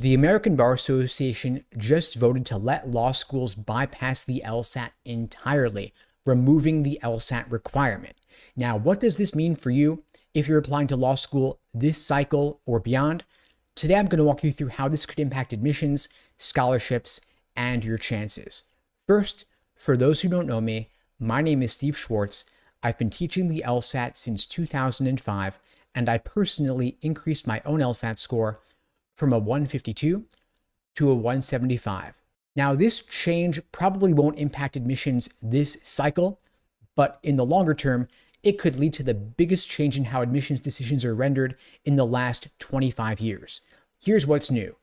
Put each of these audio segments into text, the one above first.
The American Bar Association just voted to let law schools bypass the LSAT entirely, removing the LSAT requirement. Now, what does this mean for you if you're applying to law school this cycle or beyond? Today, I'm going to walk you through how this could impact admissions, scholarships, and your chances. First, for those who don't know me, my name is Steve Schwartz. I've been teaching the LSAT since 2005, and I personally increased my own LSAT score from a 152 to a 175. Now, this change probably won't impact admissions this cycle, but in the longer term, it could lead to the biggest change in how admissions decisions are rendered in the last 25 years. Here's what's new.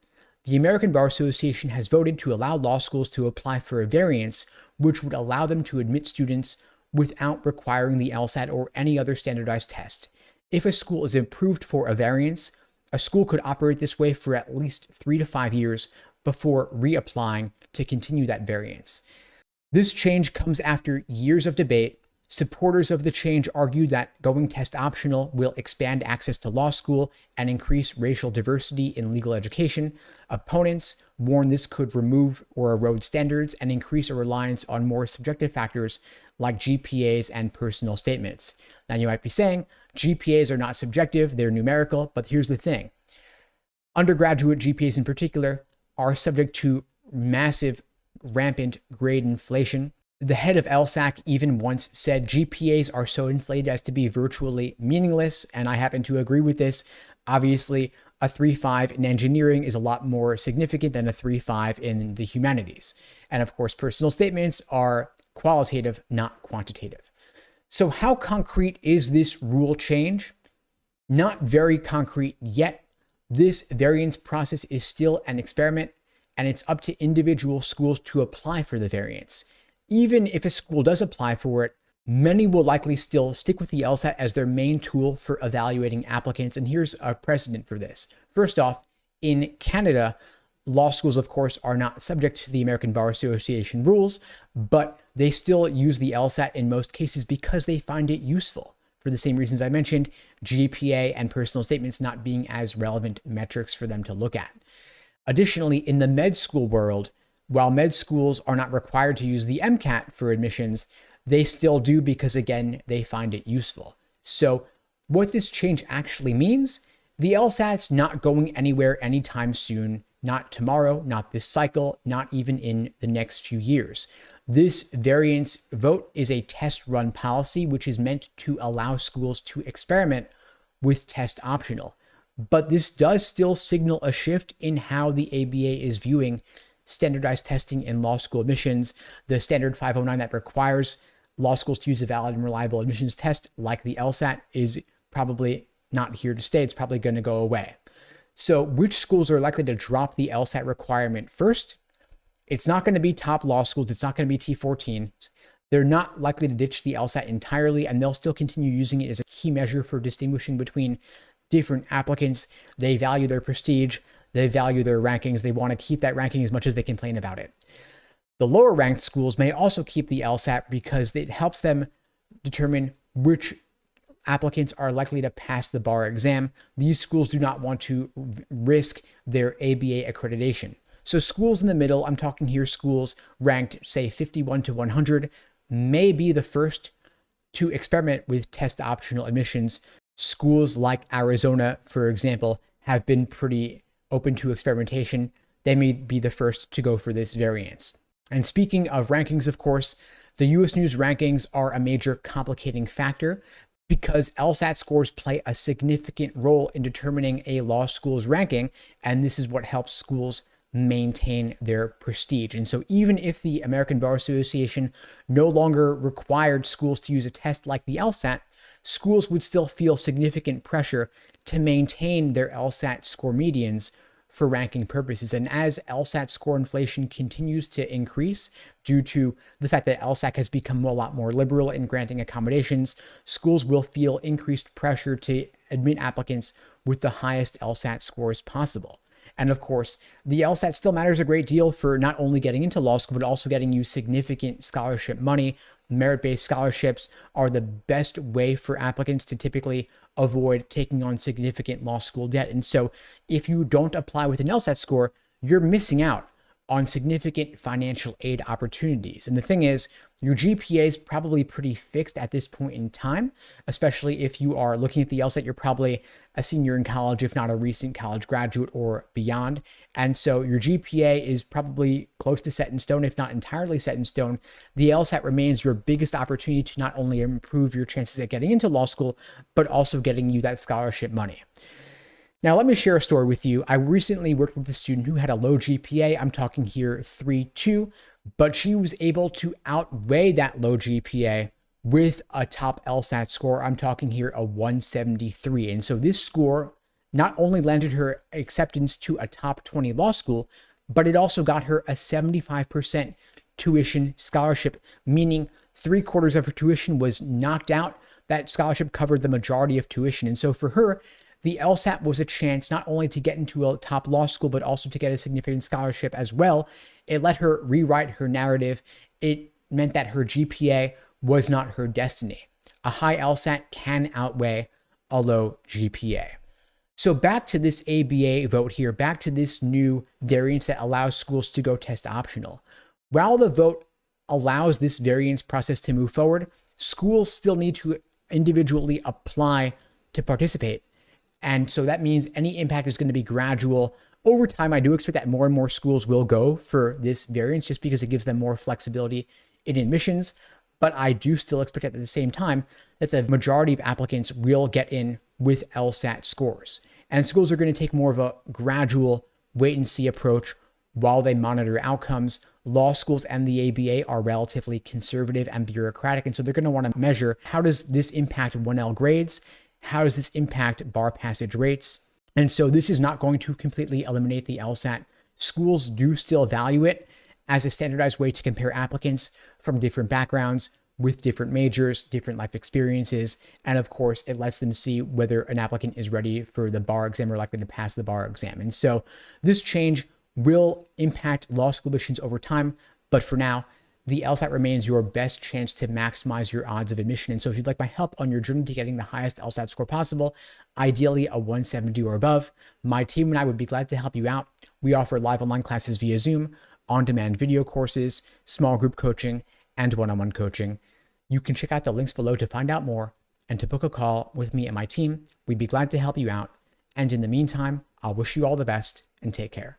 The American Bar Association has voted to allow law schools to apply for a variance, which would allow them to admit students without requiring the LSAT or any other standardized test. If a school is approved for a variance, a school could operate this way for at least 3 to 5 years before reapplying to continue that variance. This change comes after years of debate. Supporters of the change argue that going test optional will expand access to law school and increase racial diversity in legal education. Opponents warn this could remove or erode standards and increase a reliance on more subjective factors like GPAs and personal statements. Now, you might be saying, GPAs are not subjective, they're numerical, but here's the thing. Undergraduate GPAs in particular are subject to massive, rampant grade inflation. The head of LSAC even once said GPAs are so inflated as to be virtually meaningless, and I happen to agree with this. Obviously, a 3.5 in engineering is a lot more significant than a 3.5 in the humanities. And of course, personal statements are qualitative, not quantitative. So how concrete is this rule change? Not very concrete yet. This variance process is still an experiment, and it's up to individual schools to apply for the variance. Even if a school does apply for it, many will likely still stick with the LSAT as their main tool for evaluating applicants. And here's a precedent for this. First off, in Canada, law schools, of course, are not subject to the American Bar Association rules, but they still use the LSAT in most cases because they find it useful. For the same reasons I mentioned, GPA and personal statements not being as relevant metrics for them to look at. Additionally, in the med school world, while med schools are not required to use the MCAT for admissions, they still do because, again, they find it useful. So what this change actually means, the LSAT's not going anywhere anytime soon, not tomorrow, not this cycle, not even in the next few years. This variance vote is a test run policy, which is meant to allow schools to experiment with test optional. But this does still signal a shift in how the ABA is viewing standardized testing in law school admissions. The standard 509 that requires law schools to use a valid and reliable admissions test like the LSAT is probably not here to stay. It's probably going to go away. So which schools are likely to drop the LSAT requirement first? It's not going to be top law schools. It's not going to be T14. They're not likely to ditch the LSAT entirely, and they'll still continue using it as a key measure for distinguishing between different applicants. They value their prestige. They value their rankings. They want to keep that ranking as much as they complain about it. The lower ranked schools may also keep the LSAT because it helps them determine which applicants are likely to pass the bar exam. These schools do not want to risk their ABA accreditation. So schools in the middle, I'm talking here schools ranked, say, 51 to 100, may be the first to experiment with test optional admissions. Schools like Arizona, for example, have been pretty open to experimentation. They may be the first to go for this variance. And speaking of rankings, of course, the US News rankings are a major complicating factor because LSAT scores play a significant role in determining a law school's ranking, and this is what helps schools maintain their prestige. And so even if the American Bar Association no longer required schools to use a test like the LSAT, schools would still feel significant pressure to maintain their LSAT score medians for ranking purposes. And as LSAT score inflation continues to increase due to the fact that LSAT has become a lot more liberal in granting accommodations, schools will feel increased pressure to admit applicants with the highest LSAT scores possible. And of course, the LSAT still matters a great deal for not only getting into law school, but also getting you significant scholarship money merit-based scholarships are the best way for applicants to typically avoid taking on significant law school debt. And so if you don't apply with an LSAT score, you're missing out on significant financial aid opportunities. And the thing is, your GPA is probably pretty fixed at this point in time, especially if you are looking at the LSAT, you're probably a senior in college, if not a recent college graduate or beyond. And so your GPA is probably close to set in stone, if not entirely set in stone. The LSAT remains your biggest opportunity to not only improve your chances at getting into law school, but also getting you that scholarship money. Now, let me share a story with you. I recently worked with a student who had a low GPA. I'm talking here 3.2, but she was able to outweigh that low GPA with a top LSAT score. I'm talking here a 173. And so this score not only landed her acceptance to a top 20 law school, but it also got her a 75% tuition scholarship, meaning 3/4 of her tuition was knocked out. That scholarship covered the majority of tuition. And so for her, the LSAT was a chance not only to get into a top law school, but also to get a significant scholarship as well. It let her rewrite her narrative. It meant that her GPA was not her destiny. A high LSAT can outweigh a low GPA. So back to this ABA vote here, back to this new variance that allows schools to go test optional. While the vote allows this variance process to move forward, schools still need to individually apply to participate. And so that means any impact is going to be gradual. Over time, I do expect that more and more schools will go for this variance just because it gives them more flexibility in admissions. But I do still expect at the same time that the majority of applicants will get in with LSAT scores. And schools are going to take more of a gradual wait and see approach while they monitor outcomes. Law schools and the ABA are relatively conservative and bureaucratic. And so they're going to want to measure, how does this impact 1L grades? How does this impact bar passage rates? And so this is not going to completely eliminate the LSAT. Schools do still value it as a standardized way to compare applicants from different backgrounds with different majors, different life experiences. And of course, it lets them see whether an applicant is ready for the bar exam or likely to pass the bar exam. And so this change will impact law school admissions over time. But for now, the LSAT remains your best chance to maximize your odds of admission. And so if you'd like my help on your journey to getting the highest LSAT score possible, ideally a 170 or above, my team and I would be glad to help you out. We offer live online classes via Zoom, on-demand video courses, small group coaching, and one-on-one coaching. You can check out the links below to find out more and to book a call with me and my team. We'd be glad to help you out. And in the meantime, I'll wish you all the best and take care.